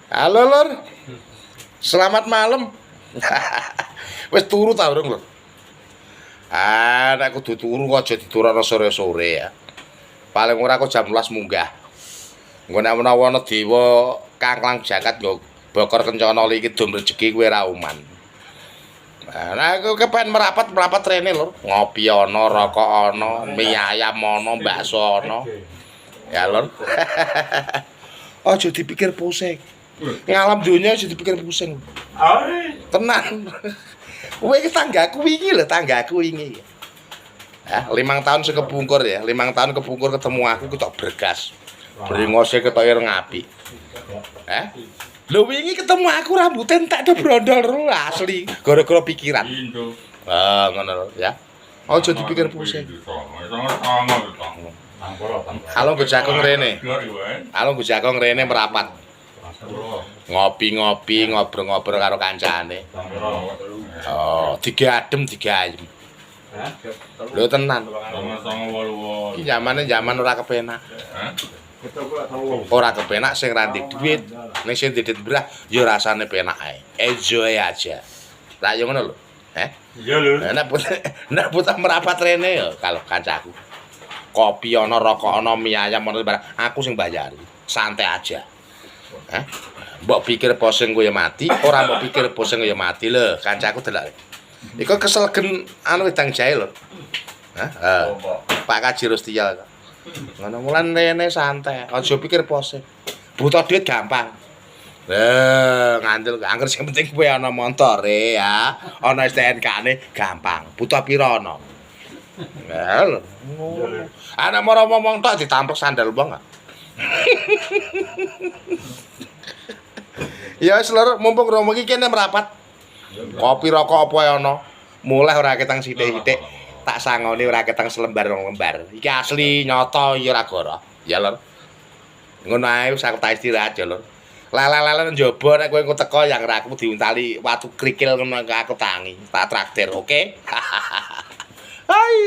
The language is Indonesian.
Halo, Lur. Selamat malam. Wis turu ta urung, Lur? Nek kudu turu aja diturunno sore-sore ya. Paling ora kok jam 12 munggah. Engko nek menawa ana dewa kangklang jagat nggo bokor kencana iki dom rejeki kuwi ra uman. Nah, aku kepen merapat rene, Lur. Ngopi ana, rokok ana, mie ayam ana, bakso ana. Ya, Lur. Aja dipikir pusing. Ngalam donya aja dipikir pusing. Tenan. Kowe iki tanggaku wingi lho, tanggaku wingi. Ya, 5 tahun sing kepungkur ya, 5 tahun kepungkur ketemu aku ketok bergas. Bringose ketok ireng apik. Lho wingi ketemu aku rambutnya entek do brondol asli, gara-gara pikiran. Ngono lho ya. Aja dipikir pusing. Halo Gus Jagong rene. Halo Gus Jagong rene merapat. Ngopi-ngopi, ngobrol-ngobrol karo kancane. Oh, digadem digayem. Lho tenan. Iki zaman ora kepenak. Ora kepenak sing ra ndek dhuwit, ning sing ndek brah ya rasane penak ae. Enjoy aja. Lah yo ngono lho. Iya lho. Nek putar merapat rene ya kalau kancaku. Kopi ana, rokok ana, mie ayam ana barang. Aku sing bayari. Santai aja. Mbok pikir posing kowe ya mati, ora mbok pikir posing ya mati lho, kancaku delok. Iku kesel gen anu wedang jahe lho. Pak Kaji Rustial. Ngono mulan rene santai, aja pikir posing. Butuh duit gampang. Ngandel angger sing penting kowe ana montore ya, ana STNK-ne gampang. Butuh pira ana? Ya lho. Ana moro ngomong tok ditampek sandal wong. Ya wis Lur, mumpung romo iki kene merapat. Kopi rokok apa ana? Mulai ora ketang sithik-sithik. Tak sangoni ora ketang selembar rong lembar. Iki asli nyata ya ora goro. Ya Lur. Ngono ae wis aku tak istirahat ya Lur. Lele-lele njaba nek kowe engko teko yang ra aku diuntali watu krikil ngono aku tangi. Tak traktir, oke? Hai.